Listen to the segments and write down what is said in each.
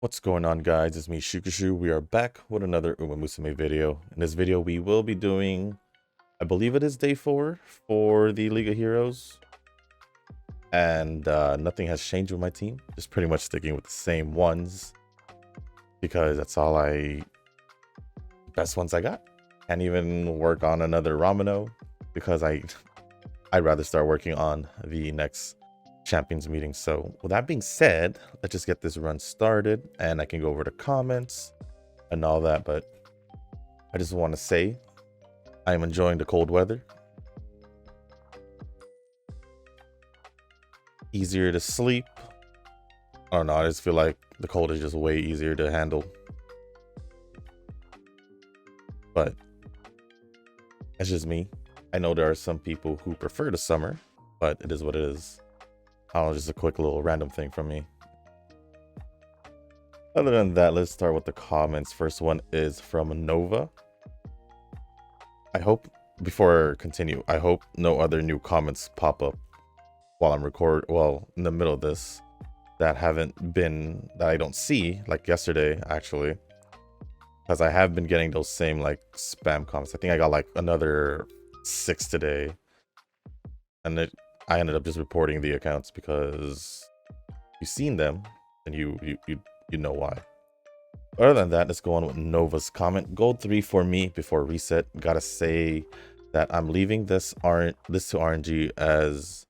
What's going on, guys? It's me, Shukashu. We are back with another Musume video. In this video, we will be doing, I believe it is day 4 for the League of Heroes. And nothing has changed with my team. Just pretty much sticking with the same ones. Because that's all best ones I got. Can't even work on another Ramino. Because I'd rather start working on the next champions meeting. So with that being said, let's just get this run started and I can go over the comments and all that. But I just want to say I'm enjoying the cold weather. Easier to sleep. I don't know, I just feel like the cold is just way easier to handle. But that's just me. I know there are some people who prefer the summer, but it is what it is. I don't know, just a quick little random thing from me. Other than that, let's start with the comments. First one is from Nova. I hope, before I continue, I hope no other new comments pop up while I'm in the middle of this that I don't see, like yesterday, actually. Because I have been getting those same, like, spam comments. I think I got, like, another 6 today. And I ended up just reporting the accounts because you've seen them and you know why. Other than that, let's go on with Nova's comment. Gold 3 for me before reset. Gotta say that I'm leaving this to RNG as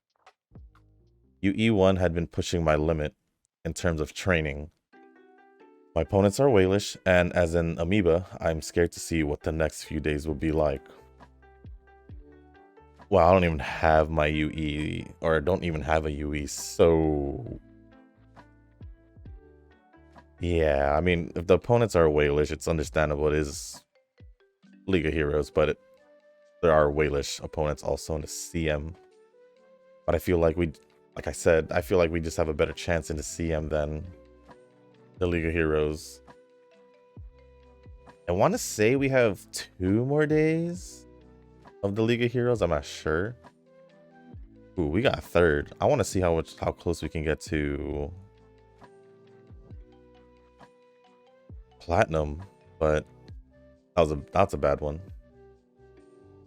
UE1 had been pushing my limit in terms of training. My opponents are whalish, and as an amoeba, I'm scared to see what the next few days will be like. Well, I don't even have my UE, or don't even have a UE, so... Yeah, I mean, if the opponents are whalish, it's understandable. It is League of Heroes, but there are whalish opponents also in the CM. But I feel like like I said, I feel like we just have a better chance in the CM than the League of Heroes. I want to say we have 2 more days of the League of Heroes. I'm not sure. Ooh, we got 3rd. I want to see how close we can get to Platinum, but that's a bad one.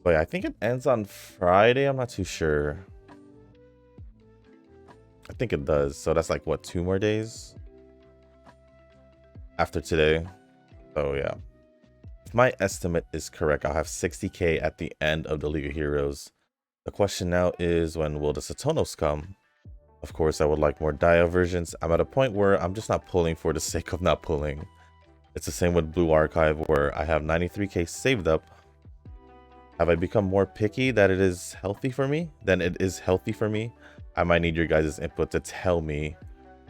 But yeah, I think it ends on Friday. I'm not too sure. I think it does. So that's like, what, 2 more days after today? So yeah. If my estimate is correct, I'll have 60k at the end of the League of Heroes. The question now is, when will the Satonos come? Of course, I would like more Dio versions. I'm at a point where I'm just not pulling for the sake of not pulling. It's the same with Blue Archive, where I have 93k saved up. Have I become more picky that it is healthy for me? Then it is healthy for me. I might need your guys' input to tell me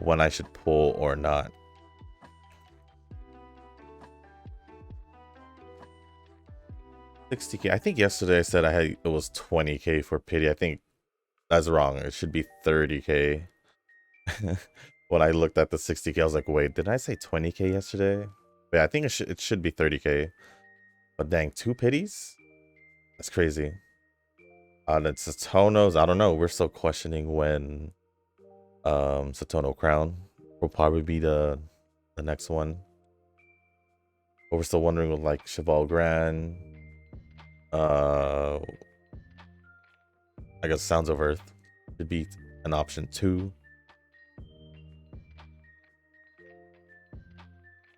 when I should pull or not. $60k. I think yesterday I said it was 20k for pity. I think that's wrong. It should be 30k. When I looked at the 60k, I was like, wait, did I say 20k yesterday? But yeah, I think it should be 30k. But dang, 2 pities? That's crazy. The Satonos, I don't know. We're still questioning when Satono Crown will probably be the next one. But we're still wondering with, like, Cheval Grand. I guess Sounds of Earth should be an option 2.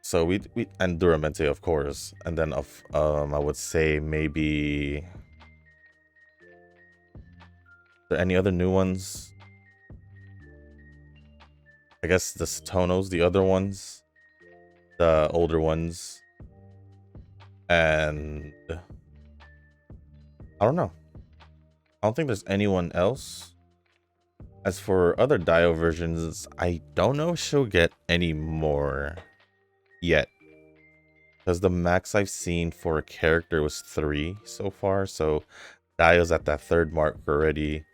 So we and Duramente, of course, and then I would say maybe. Are there any other new ones? I guess the Satonos, the other ones, the older ones, and I don't know. I don't think there's anyone else. As for other Dio versions, I don't know if she'll get any more yet, because the max I've seen for a character was 3 so far. So Dio's at that 3rd mark already.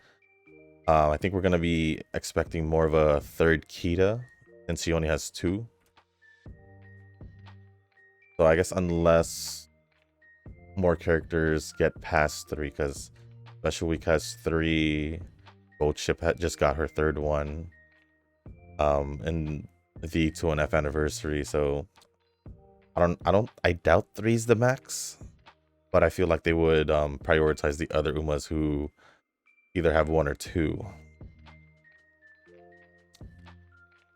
I think we're gonna be expecting more of a 3rd Kita since she only has 2. So I guess unless more characters get past 3, because Special Week has 3. Gold Ship just got her 3rd one. And the 2.5 anniversary. So I doubt 3's the max, but I feel like they would prioritize the other Umas who either have 1 or 2.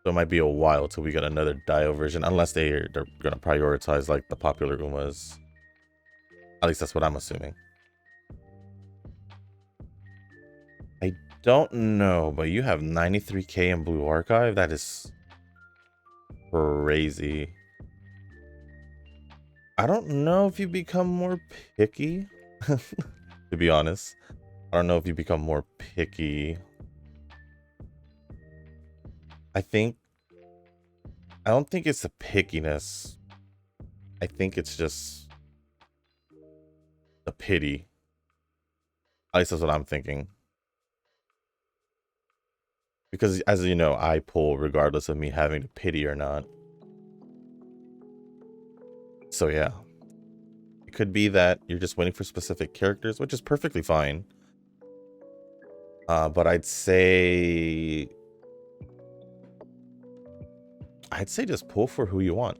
So it might be a while till we get another Dio version, unless they're gonna prioritize like the popular Umas. At least that's what I'm assuming. I don't know, but you have 93k in Blue Archive. That is crazy. I don't know if you become more picky, to be honest. I don't know if you become more picky. I don't think it's a pickiness. I think it's just a pity. At least that's what I'm thinking. Because as you know, I pull regardless of me having to pity or not. So yeah. It could be that you're just waiting for specific characters, which is perfectly fine. But I'd say just pull for who you want.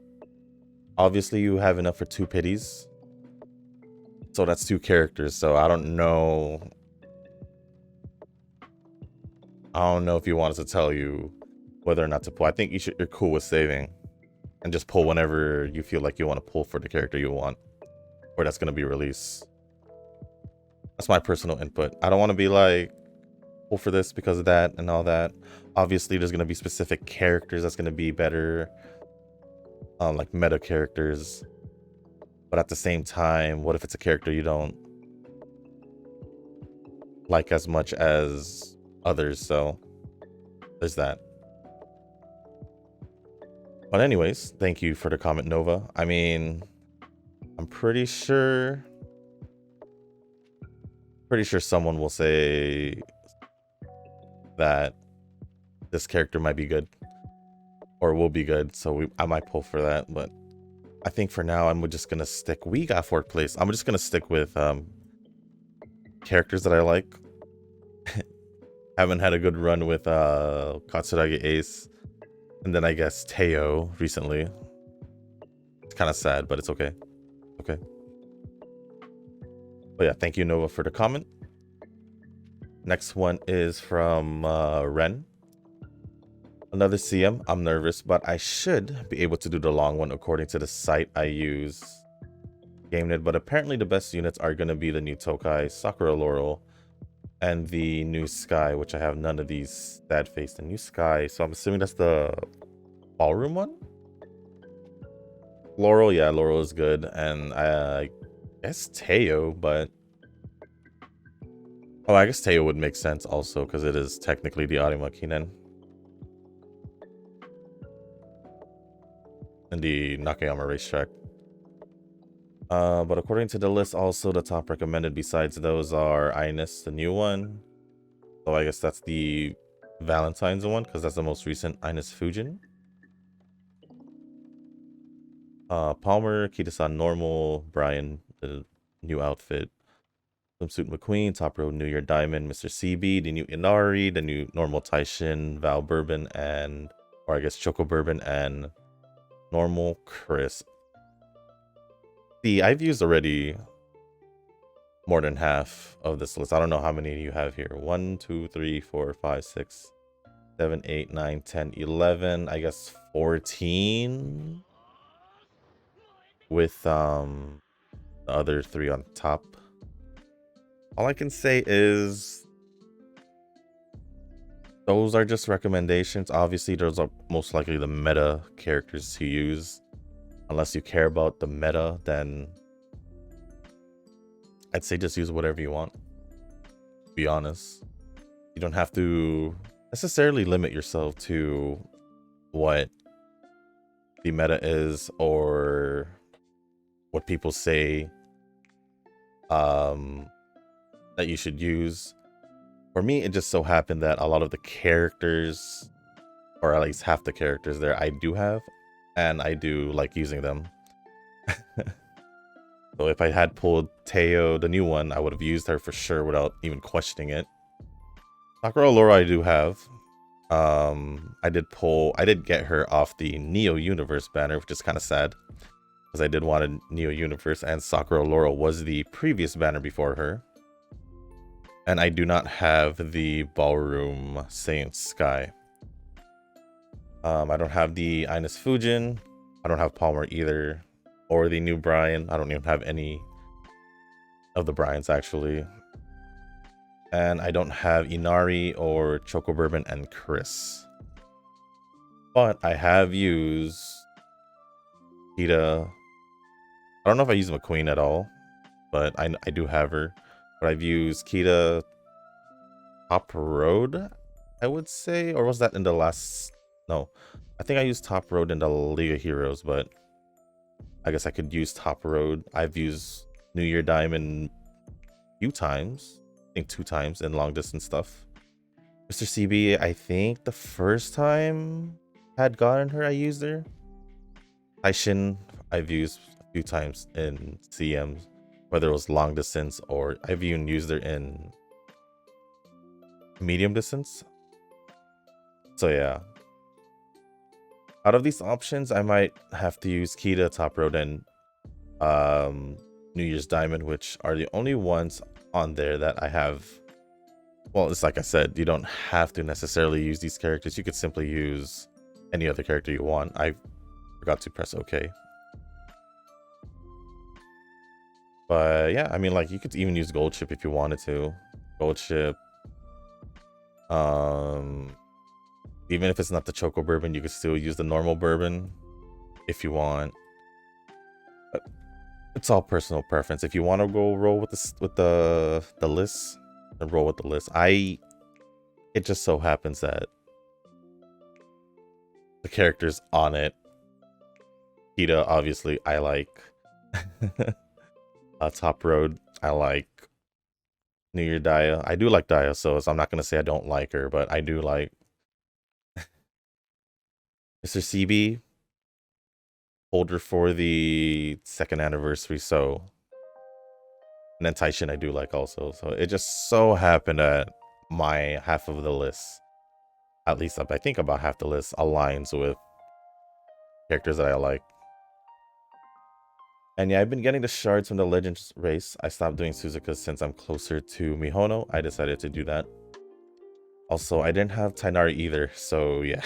Obviously, you have enough for 2 pities. So that's 2 characters. So I don't know. I don't know if you want us to tell you whether or not to pull. I think you're cool with saving and just pull whenever you feel like you want to pull for the character you want, or that's going to be released. That's my personal input. I don't want to be like, pull for this because of that and all that. Obviously, there's going to be specific characters that's going to be better, like meta characters. But at the same time, what if it's a character you don't like as much as others? So there's that. But anyways, thank you for the comment, Nova. I mean, I'm pretty sure someone will say that this character might be good or will be good, so I might pull for that. But I think for now I'm just gonna stick. We got 4th place. I'm just gonna stick with characters that I like. Haven't had a good run with Katsuragi Ace, and then I guess Teo recently. It's kind of sad, but it's okay. Okay. But yeah, thank you, Nova, for the comment. Next one is from Ren. Another CM. I'm nervous, but I should be able to do the long one according to the site I use. GameNet, but apparently the best units are going to be the new Tokai, Sakura Laurel, and the new Sky, which I have none of these. Sad Face, the new Sky. So I'm assuming that's the ballroom one? Laurel, yeah, Laurel is good. And I guess Teo, but... Oh, I guess Teo would make sense also, because it is technically the Arima Kinen. And the Nakayama racetrack. But according to the list, also the top recommended besides those are Ines, the new one. So I guess that's the Valentine's one, because that's the most recent Ines Fujin. Palmer, Kita-san normal, Brian, the new outfit. Swimsuit McQueen, Top Row New Year Diamond, Mr. CB, the new Inari, the new normal Taishin, Val Bourbon, and, or I guess Choco Bourbon, and normal Chris. See, I've used already more than half of this list. I don't know how many you have here. 1, 2, 3, 4, 5, 6, 7, 8, 9, 10, 11. I guess 14 with the other 3 on top. All I can say is those are just recommendations. Obviously, those are most likely the meta characters to use. Unless you care about the meta, then I'd say just use whatever you want. To be honest, you don't have to necessarily limit yourself to what the meta is or what people say that you should use. For me, it just so happened that a lot of the characters, or at least half the characters there, I do have, and I do like using them. So if I had pulled Teo, the new one, I would have used her for sure without even questioning it. Sakura Laura I do have. I did get her off the Neo Universe banner, which is kind of sad. Because I did want a Neo Universe, and Sakura Laura was the previous banner before her. And I do not have the Ballroom Saint Sky. I don't have the Ines Fujin. I don't have Palmer either. Or the new Brian. I don't even have any of the Bryans actually. And I don't have Inari or Choco Bourbon and Chris. But I have used Kita. I don't know if I use McQueen at all, but I do have her. But I've used Kita Top Road, I would say. Or was that in the last... No. I think I used Top Road in the League of Heroes, but I guess I could use Top Road. I've used New Year Diamond a few times. I think 2 times in long distance stuff. Mr. CB, I think the first time I had gotten her, I used her. Taishin, I've used a few times in CMs, whether it was long distance or I've even used her in medium distance. So yeah. Out of these options, I might have to use Kita, Top Road, and New Year's Diamond, which are the only ones on there that I have. Well, it's like I said, you don't have to necessarily use these characters. You could simply use any other character you want. I forgot to press OK. But yeah, I mean, like, you could even use Gold Chip if you wanted to. Gold Chip. Even if it's not the Choco Bourbon, you could still use the normal bourbon if you want. But it's all personal preference. If you want to go roll with the list, then roll with the list. It just so happens that the characters on it, Kita, obviously, I like. Top Road, I like. New Year Daya, I do like Daya, so I'm not gonna say I don't like her, but I do like. Mr. CB, holder for the 2nd anniversary, so. And then Taishin I do like also. So it just so happened that my half of the list, at least I think about half the list, aligns with characters that I like. And yeah, I've been getting the shards from the Legends race. I stopped doing Suzuka since I'm closer to Mihono. I decided to do that. Also, I didn't have Tainari either, so yeah.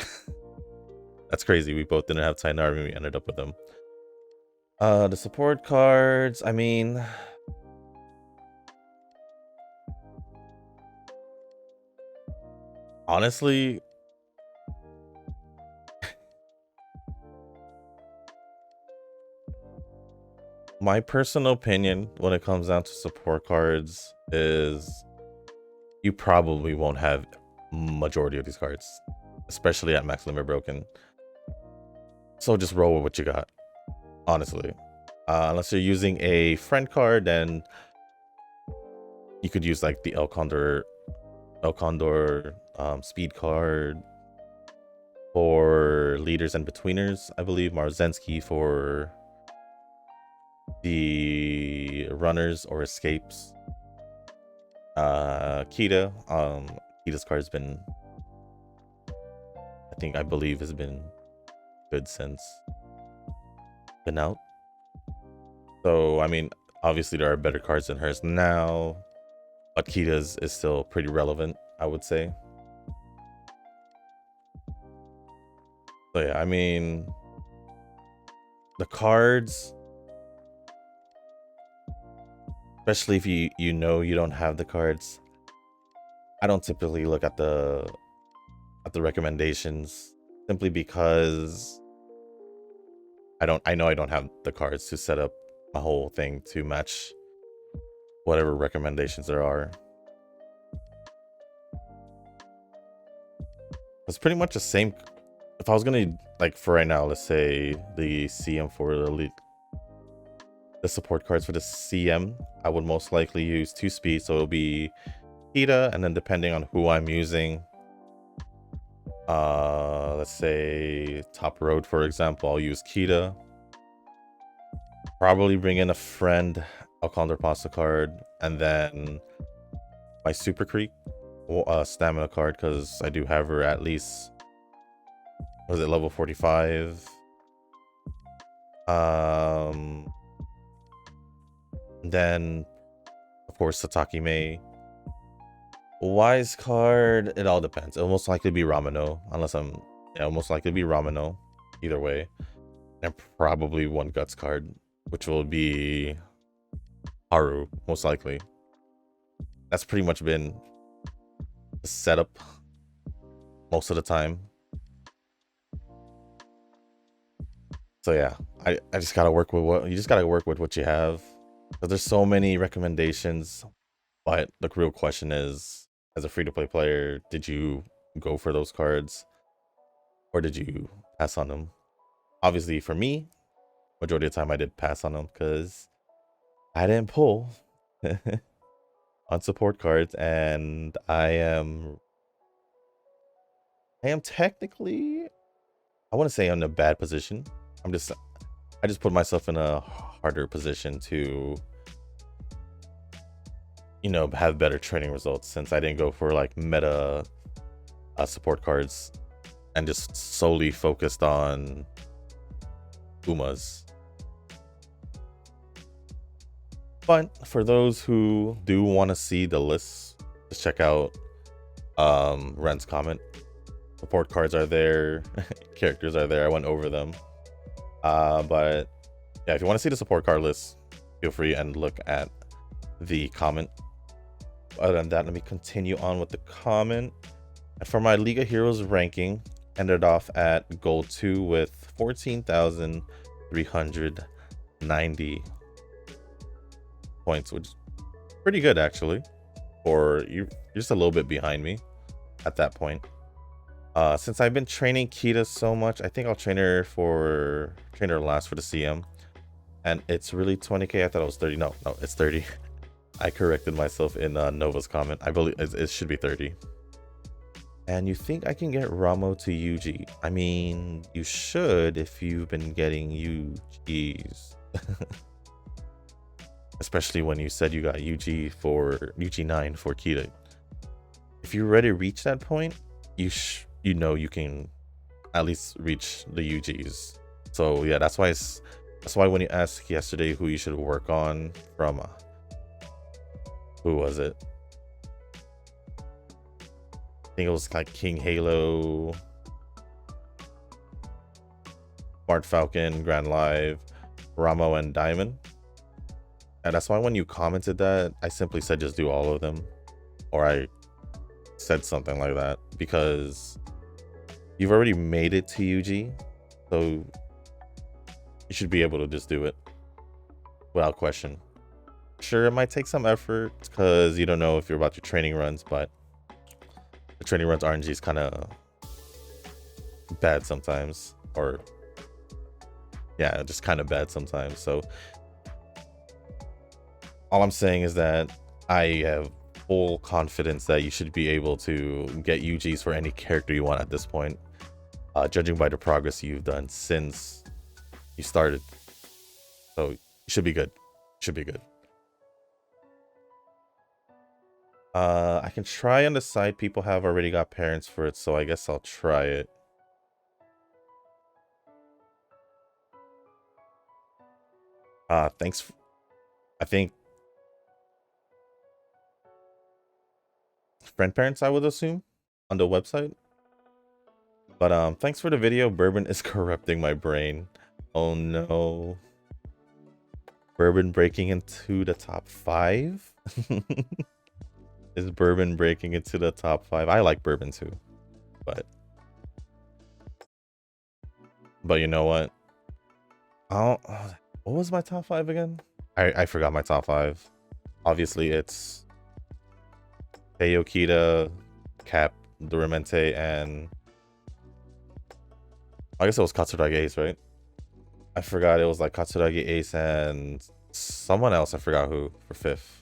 That's crazy. We both didn't have Tainari when we ended up with them. The support cards, I mean... Honestly... My personal opinion when it comes down to support cards is you probably won't have majority of these cards, especially at max limit broken. So just roll with what you got, honestly. Unless you're using a friend card, then you could use like the El Condor speed card for leaders and betweeners, I believe. Marzensky for the runners or escapes. Kita's card has been, I believe has been good since been out. So I mean, obviously there are better cards than hers now, but Kita's is still pretty relevant, I would say. So yeah, I mean, the cards, especially if you know you don't have the cards, I don't typically look at the recommendations, simply because I know I don't have the cards to set up my whole thing to match whatever recommendations there are. It's pretty much the same. If I was gonna, like, for right now, let's say the CM for the elite, the support cards for the CM, I would most likely use 2 speed, so it'll be Kita, and then depending on who I'm using, let's say Top Road, for example, I'll use Kita. Probably bring in a friend, a counterpasta card, and then my Super Creek stamina card, because I do have her at least, was it level 45? Then of course Sataki Mei. Wise card, it all depends. It'll most likely be Ramino, unless it'll most likely be Ramino, either way. And probably one Guts card, which will be Haru, most likely. That's pretty much been the setup most of the time. So yeah, I just gotta work with what you have. Because there's so many recommendations, but the real question is, as a free-to-play player, did you go for those cards? Or did you pass on them? Obviously, for me, majority of the time I did pass on them because I didn't pull on support cards, and I am technically, I want to say I'm in a bad position. I just put myself in a harder position to, you know, have better training results, since I didn't go for like meta support cards and just solely focused on Umas. But for those who do want to see the list, just check out Ren's comment. Support cards are there, characters are there. I went over them. But yeah, if you want to see the support card list, feel free and look at the comment. Other than that, let me continue on with the comment. And for my League of Heroes ranking, ended off at gold 2 with 14,390 points, which is pretty good actually. Or you're just a little bit behind me at that point. Since I've been training Kita so much, I think I'll train her last for the CM. And it's really 20k. I thought it was 30. No, it's 30. I corrected myself in Nova's comment. I believe it should be 30. And you think I can get Ramo to UG? I mean, you should if you've been getting UGs. Especially when you said you got UG9 for Kita. If you're ready to reach that point, you know you can at least reach the UGs. So yeah, that's why when you asked yesterday who you should work on from who was it? I think it was like King Halo, Smart Falcon, Grand Live, Ramo, and Diamond. And that's why when you commented that, I simply said just do all of them. Or I said something like that, because you've already made it to UG, so you should be able to just do it without question. Sure, it might take some effort because you don't know if you're about your training runs, but the training runs RNG is kind of bad sometimes, or yeah, just kind of bad sometimes. So all I'm saying is that I have full confidence that you should be able to get UGs for any character you want at this point, judging by the progress you've done since you started. So you should be good. I can try on the side. People have already got parents for it, so I guess I'll try it. Thanks. I think friend parents, I would assume, on the website. But thanks for the video. Bourbon is corrupting my brain. Oh no. Bourbon breaking into the top 5? Is Bourbon breaking into the top 5? I like Bourbon too, but you know what? What was my top 5 again? I forgot my top 5. Obviously, it's Heyo Kita, Cap, Duramente, and I guess it was Katsuragi Ace, right? I forgot it was like Katsuragi Ace and someone else. I forgot who for 5th.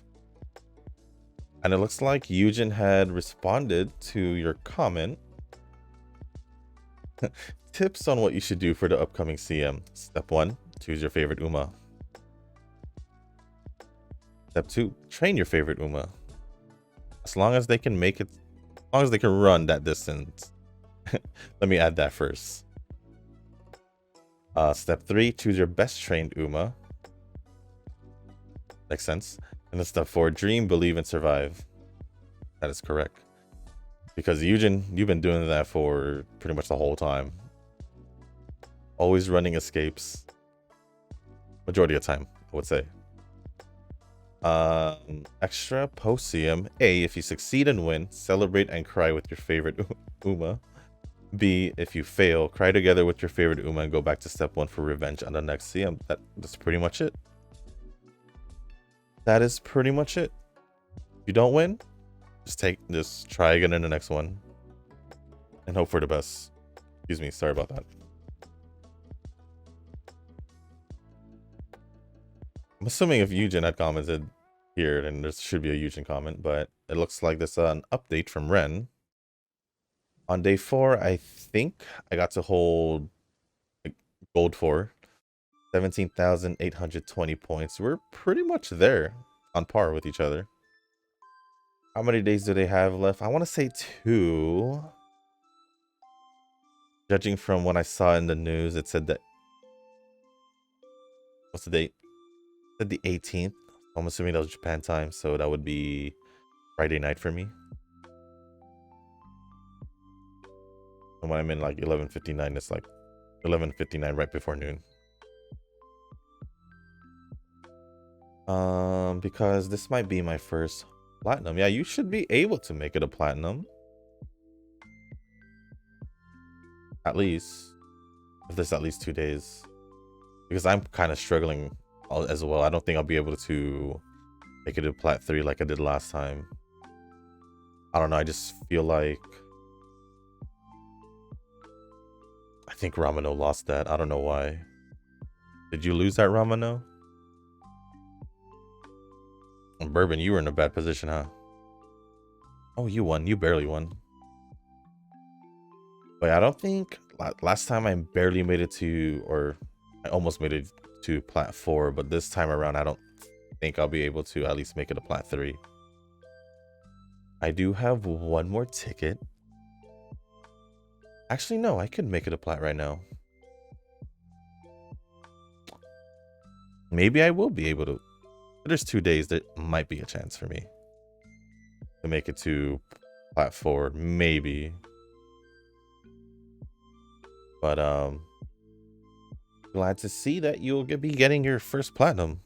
And it looks like Eugen had responded to your comment. Tips on what you should do for the upcoming CM. Step 1, choose your favorite Uma. Step 2, train your favorite Uma. As long as they can make it, as long as they can run that distance. Let me add that first. Step 3, choose your best trained Uma. Makes sense. And then step 4, dream, believe, and survive. That is correct. Because Eugen, you've been doing that for pretty much the whole time. Always running escapes. Majority of the time, I would say. Extra Posium. A, if you succeed and win, celebrate and cry with your favorite Uma. B, if you fail, cry together with your favorite Uma and go back to step 1 for revenge on the next CM. That's pretty much it. That is pretty much it. If you don't win, just try again in the next one. And hope for the best. Excuse me, sorry about that. I'm assuming if Eugen had commented here, then there should be a Eugen comment, but it looks like there's an update from Ren. On day 4, I think I got to hold gold 4. 17,820 points. We're pretty much there, on par with each other. How many days do they have left? I want to say 2. Judging from what I saw in the news, it said that... What's the date? It said the 18th. I'm assuming that was Japan time, so that would be Friday night for me. And when I'm in like 11:59, it's like 11:59 right before noon. Because this might be my first platinum. Yeah, you should be able to make it a platinum. At least. If there's at least 2 days. Because I'm kind of struggling as well. I don't think I'll be able to make it a plat 3 like I did last time. I don't know. I just feel like... I think Ramano lost that. I don't know why. Did you lose that, Ramano? Bourbon, you were in a bad position, huh? Oh, you won. You barely won. But I don't think... Last time I barely made it to... Or I almost made it to plat 4. But this time around, I don't think I'll be able to at least make it a plat 3. I do have one more ticket. Actually, no. I could make it a plat right now. Maybe I will be able to... There's 2 days. There might be a chance for me to make it to plat 4. Maybe. But, glad to see that you'll be getting your first platinum.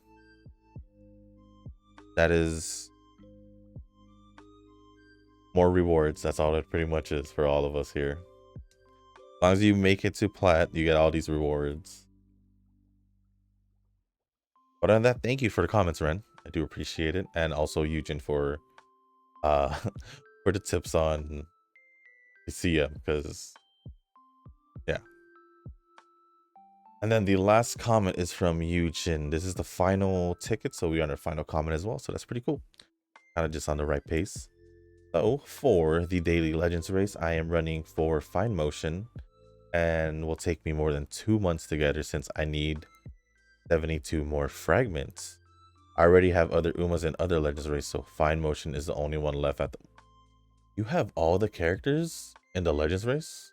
That is more rewards. That's all it pretty much is for all of us here. As long as you make it to plat, you get all these rewards. But other than that, thank you for the comments, Ren. I do appreciate it. And also Eugen for for the tips on CM, because yeah. And then the last comment is from Eugen. This is the final ticket, so we're on our final comment as well. So that's pretty cool. Kind of just on the right pace. So for the daily legends race, I am running for fine motion, and will take me more than 2 months together since I need 72 more fragments. I already have other Umas and other legends race, so fine motion is the only one left at the... You have all the characters in the legends race?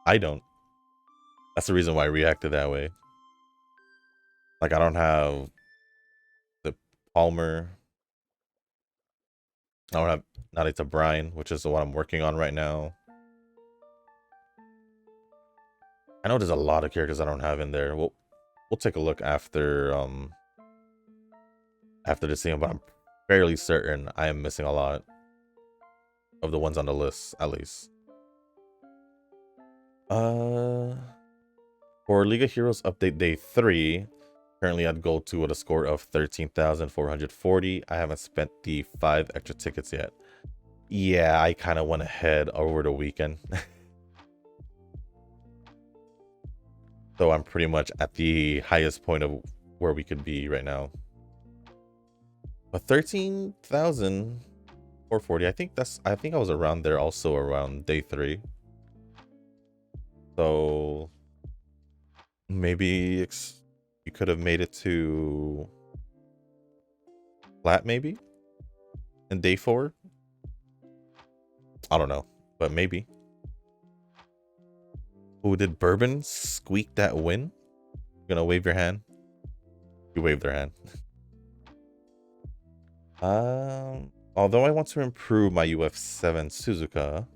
I don't. That's the reason why I reacted that way. Like, I don't have the Palmer. I don't have Narita Brine, which is the one I'm working on right now. I know there's a lot of characters I don't have in there. We'll take a look after the scene, but I'm fairly certain I am missing a lot of the ones on the list, at least. For League of Heroes update day 3, currently at gold 2 with a score of 13,440. I haven't spent the 5 extra tickets yet. Yeah, I kind of went ahead over the weekend. So I'm pretty much at the highest point of where we could be right now. But 13,440. I think I was around there also around day 3. So maybe you could have made it to plat maybe in day 4. I don't know, but maybe. Who did Bourbon squeak that win? Gonna wave your hand? You waved their hand. Although I want to improve my UF7 Suzuka,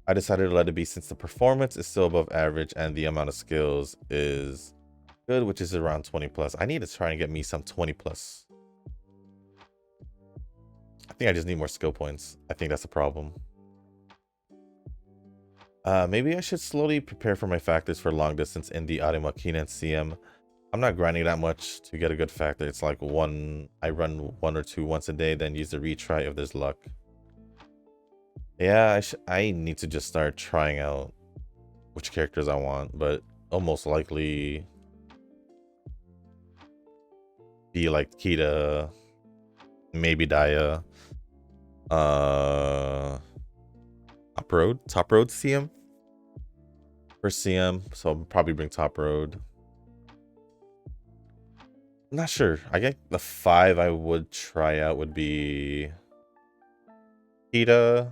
I decided to let it be since the performance is still above average and the amount of skills is good, which is around 20 plus. I need to try and get me some 20 plus. I think I just need more skill points. I think that's the problem. Maybe I should slowly prepare for my factors for long distance in the Arimakina and CM. I'm not grinding that much to get a good factor. It's like I run 1 or 2 once a day, then use the retry if there's luck. Yeah, I need to just start trying out which characters I want, but I'll most likely be like Kita, maybe Daya, top road CM for CM, so I'll probably bring top road. I'm not sure. I get the 5 I would try out would be Kita,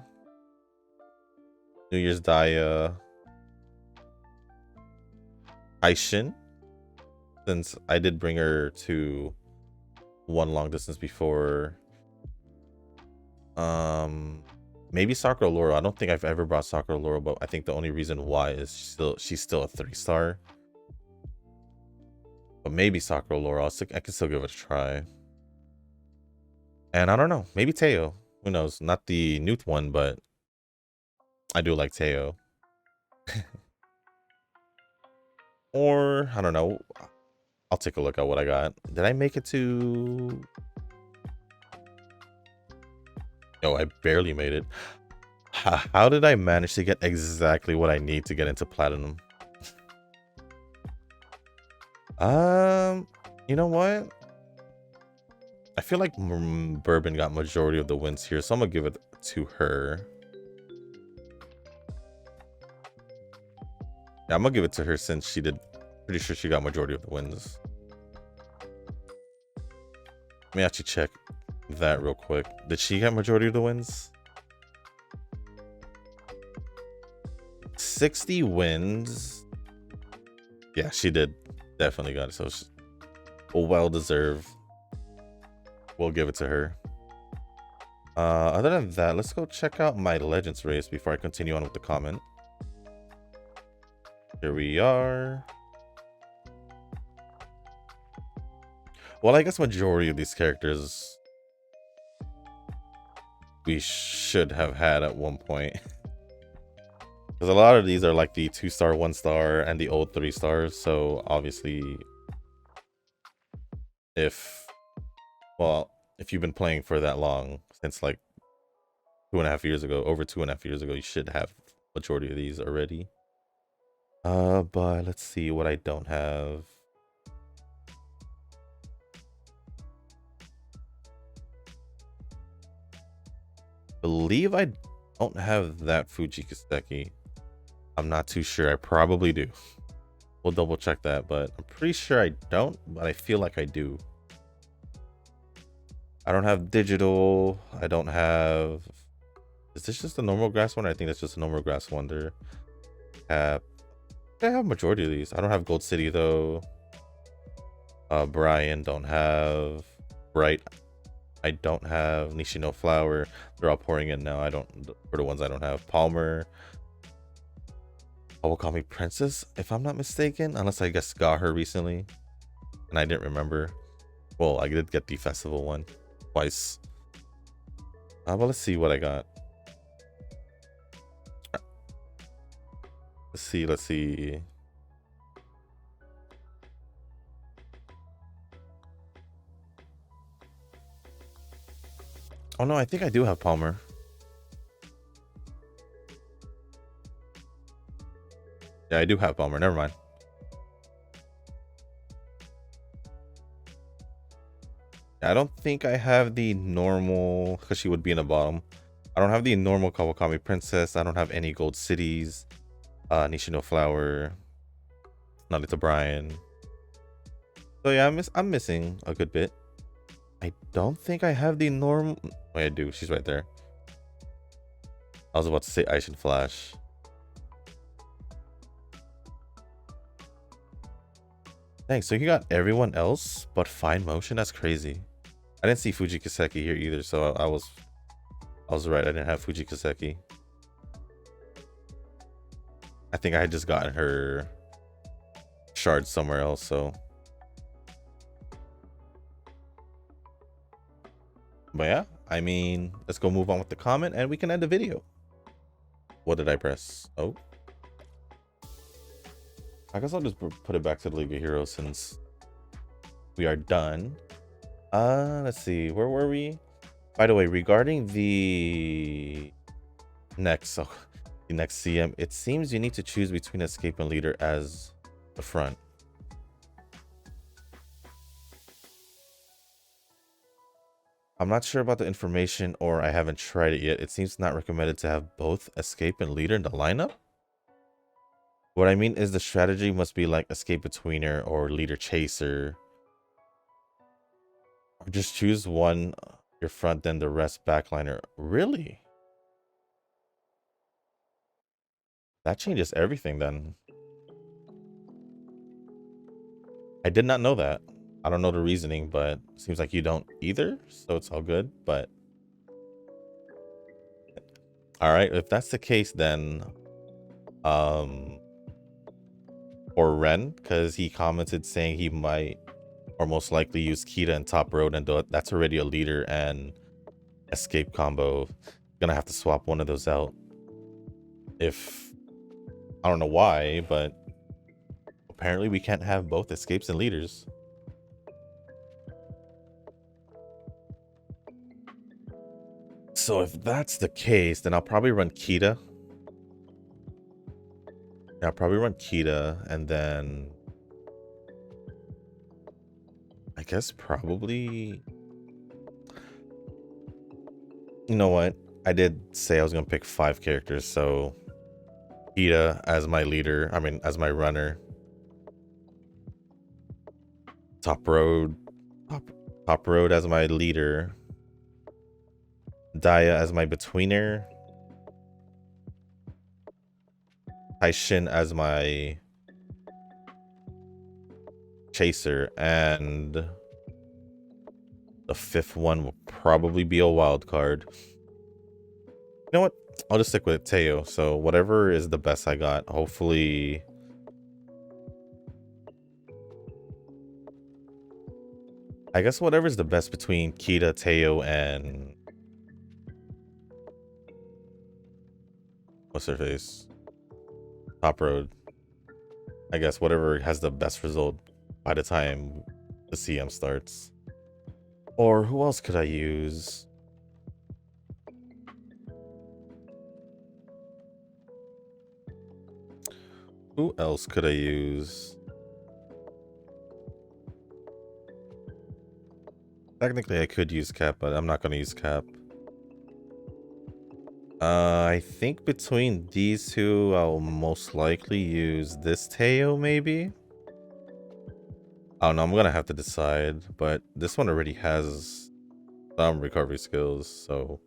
New Year's Daya, Aishin, since I did bring her to 1 long distance before. Maybe Sakura Laurel. I don't think I've ever brought Sakura Laurel, but I think the only reason why is she's still a 3-star. But maybe Sakura Laurel. I can still give it a try. And I don't know. Maybe Teo. Who knows? Not the Newt one, but I do like Teo. Or, I don't know. I'll take a look at what I got. Did I make it to... No, I barely made it. How did I manage to get exactly what I need to get into Platinum? You know what? I feel like Bourbon got majority of the wins here, so I'm gonna give it to her. Yeah, I'm gonna give it to her since she did. Pretty sure she got majority of the wins. Let me actually check that real quick. Did she get majority of the wins? 60 wins. Yeah, she did. Definitely got it. So well deserved. We'll give it to her. Other than that, let's go check out my Legends race before I continue on with the comment. Here we are. Well, I guess majority of these characters we should have had at one point. Because a lot of these are like the 2-star, 1-star, and the old 3 stars. So obviously, if you've been playing for that long, since like 2.5 years ago, over 2.5 years ago, you should have majority of these already. But let's see what I don't have. Believe I don't have that Fuji Kiseki. I'm not too sure. I probably do. We'll double check that, but I'm pretty sure I don't, but I feel like I do. I don't have digital. I don't have... Is this just a normal grass one? I think that's just a normal grass wonder. I have majority of these. I don't have Gold City though. Brian don't have. Bright. I don't have Nishino Flower. They're all pouring in now. I don't, for the ones I don't have. Palmer. Kawakami Princess, if I'm not mistaken. Unless I guess got her recently. And I didn't remember. Well, I did get the festival one twice. But let's see what I got. Let's see. Oh no, I think I do have Palmer. Yeah, I do have Palmer. Never mind. I don't think I have the normal, because she would be in the bottom. I don't have the normal Kawakami Princess. I don't have any Gold Cities. Nishino Flower. Not Little Brian. So yeah, I'm missing a good bit. I don't think I have the normal. Wait, I do. She's right there. I was about to say Ice and Flash. Thanks. So you got everyone else but Fine Motion? That's crazy. I didn't see Fuji Kaseki here either, so I was right. I didn't have Fuji Kaseki. I think I had just gotten her shard somewhere else, so. But yeah, I mean, let's go move on with the comment and we can end the video. What did I press? Oh. I guess I'll just put it back to the League of Heroes since we are done. Let's see. Where were we? By the way, regarding the next CM, it seems you need to choose between Escape and Leader as the front. I'm not sure about the information, or I haven't tried it yet. It seems not recommended to have both Escape and Leader in the lineup. What I mean is the strategy must be like Escape Betweener or Leader Chaser. Or just choose one, your front, then the rest backliner. Really? That changes everything then. I did not know that. I don't know the reasoning, but seems like you don't either, so it's all good. But all right, if that's the case, then or Ren, because he commented saying he might or most likely use Kita and Top Road, and that's already a Leader and Escape combo. Gonna have to swap one of those out. If I don't know why, but apparently we can't have both Escapes and Leaders. So if that's the case, then I'll probably run Kita. Yeah, I'll probably run Kita, and then I guess probably, you know what? I did say I was gonna pick 5 characters, so Kita as my leader, I mean as my runner. Top Road as my leader. Daya as my betweener. Taishin as my chaser, and the 5th one will probably be a wild card. You know what? I'll just stick with Teo. So whatever is the best I got. Hopefully, I guess whatever's the best between Kita, Teo, and what's her face? Top Road. I guess whatever has the best result by the time the CM starts. Or who else could I use? Who else could I use? Technically, I could use Cap, but I'm not going to use Cap. I think between these two, I'll most likely use this Teo, maybe? Oh no, I'm going to have to decide, but this one already has some recovery skills, so...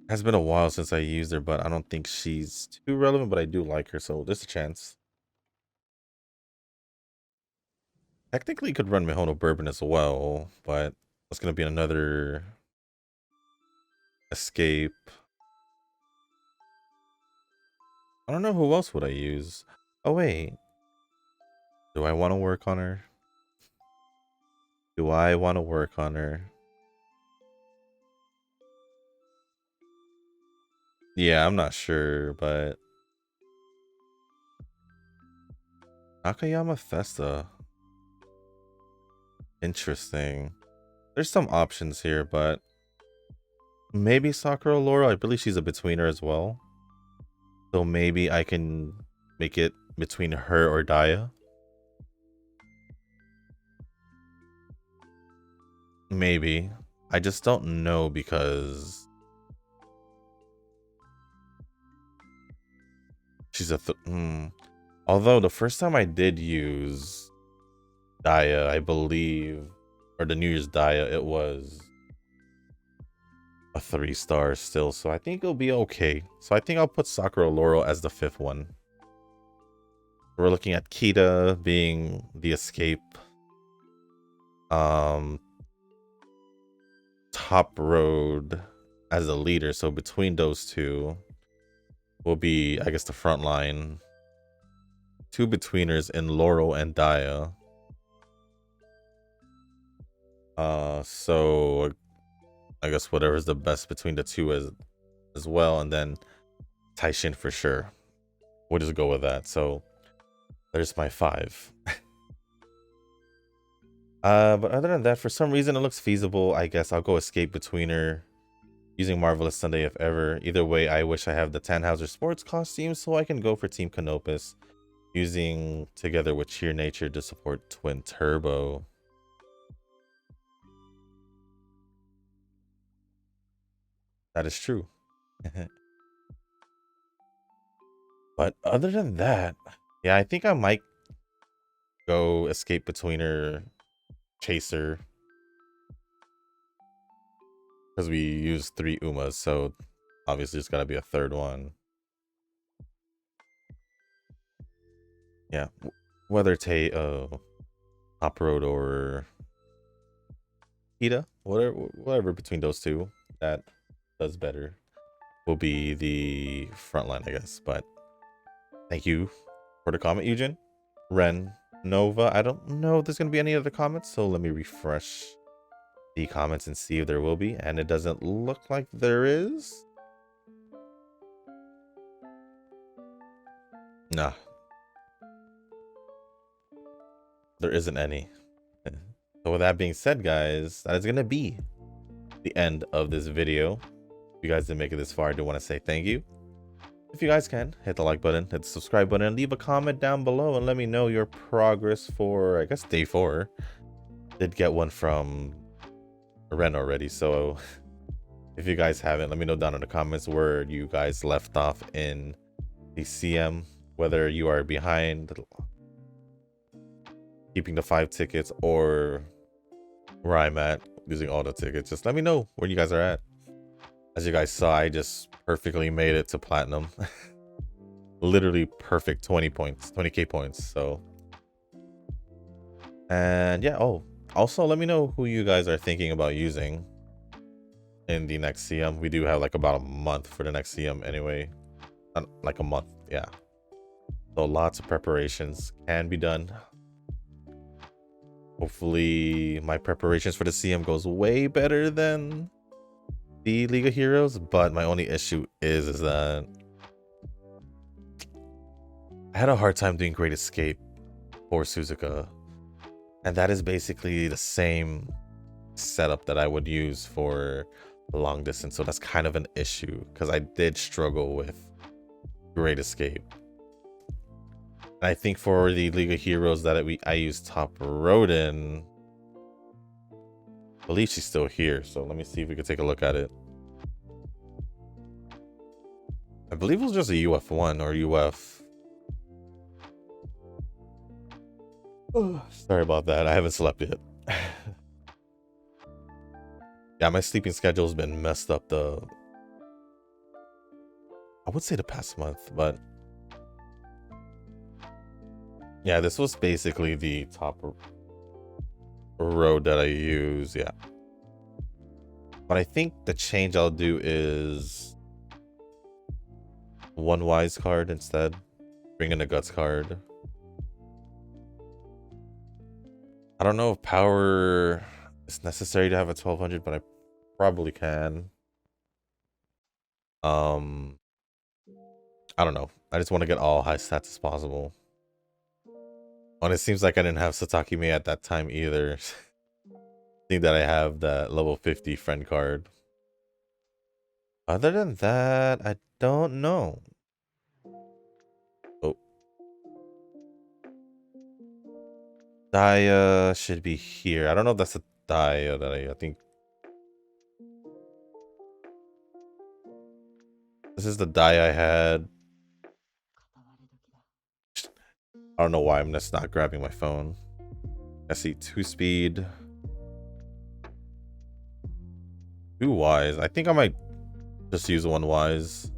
Has been a while since I used her, but I don't think she's too relevant, but I do like her, so there's a chance. Technically could run Mihono Bourbon as well, but it's gonna be another escape. I don't know who else would I use. Oh wait. Do I want to work on her? Do I want to work on her? Yeah, I'm not sure, but Nakayama Festa. Interesting. There's some options here, but maybe Sakura Laura. I believe she's a betweener as well. So maybe I can make it between her or Daya. Maybe. I just don't know because She's a although the first time I did use Daya, I believe, or the New Year's Daya, it was a 3-star still, so I think it'll be okay. So I think I'll put Sakura Laurel as the 5th one. We're looking at Kita being the escape. Top Road as a leader, so between those two will be, I guess, the front line. 2 betweeners in Laurel and Daya. So I guess whatever's the best between the two as well, and then Taishin for sure. We'll just go with that. So there's my 5. But other than that, for some reason it looks feasible. I guess I'll go escape betweener using Marvelous Sunday if ever. Either way, I wish I have the Tannhauser sports costume so I can go for Team Canopus, using together with Cheer Nature to support Twin Turbo. That is true. But other than that, yeah, I think I might go escape betweener Chaser, because we used 3 Umas, so obviously there's got to be a 3rd one. Yeah, whether Top Road or Ida, whatever between those two that does better will be the front line, I guess. But thank you for the comment, Eugen. Ren, Nova, I don't know if there's going to be any other comments, so let me refresh the comments and see if there will be, and it doesn't look like there is. Nah, there isn't any. So with that being said, guys, that is going to be the end of this video. If you guys didn't make it this far, I do want to say thank you. If you guys can, hit the like button, hit the subscribe button, and leave a comment down below and let me know your progress for, I guess, day 4. Did get one from Ren already, so if you guys haven't, let me know down in the comments where you guys left off in the CM, whether you are behind keeping the 5 tickets or where I'm at using all the tickets. Just let me know where you guys are at. As you guys saw, I just perfectly made it to platinum. Literally perfect 20k points. So, and yeah, also let me know who you guys are thinking about using in the next CM. We do have like about a month for the next CM anyway. Not like a month, yeah. So lots of preparations can be done. Hopefully my preparations for the CM goes way better than the League of Heroes, but my only issue is that I had a hard time doing Great Escape for Suzuka, and that is basically the same setup that I would use for long distance, so that's kind of an issue because I did struggle with Great Escape. And I think for the League of Heroes that I used Top Road in, I believe she's still here, so let me see if we can take a look at it. I believe it was just a UF1 or UF. Oh, sorry about that. I haven't slept yet. Yeah, my sleeping schedule's been messed up I would say the past month, but yeah, this was basically the Top Road that I use, yeah. But I think the change I'll do is 1 Wise card instead. Bring in a Guts card. I don't know if power is necessary to have a 1200, but I probably can. I don't know. I just want to get all high stats as possible. And it seems like I didn't have Sataki Me at that time either. I think that I have that level 50 friend card. Other than that, I don't know. Oh. Daya should be here. I don't know if that's a Daya that I think. This is the Daya I had I don't know why I'm just not grabbing my phone. I see 2-speed. 2 wise. I think I might just use 1 wise.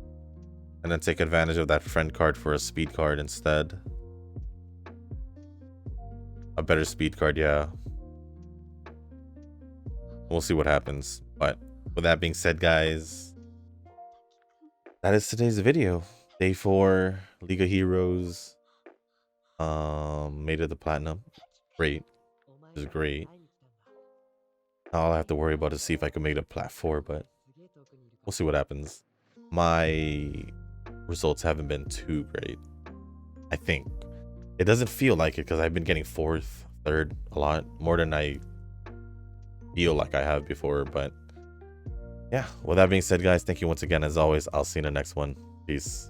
And then take advantage of that friend card for a speed card instead. A better speed card, yeah. We'll see what happens. But with that being said, guys, that is today's video. Day 4, League of Heroes. Made it to platinum. Great. This is great. All I have to worry about is see if I can make it a plat 4, but we'll see what happens. My results haven't been too great, I think. It doesn't feel like it because I've been getting 4th, 3rd a lot more than I feel like I have before. But yeah, with that being said, guys, thank you once again. As always, I'll see you in the next one. Peace.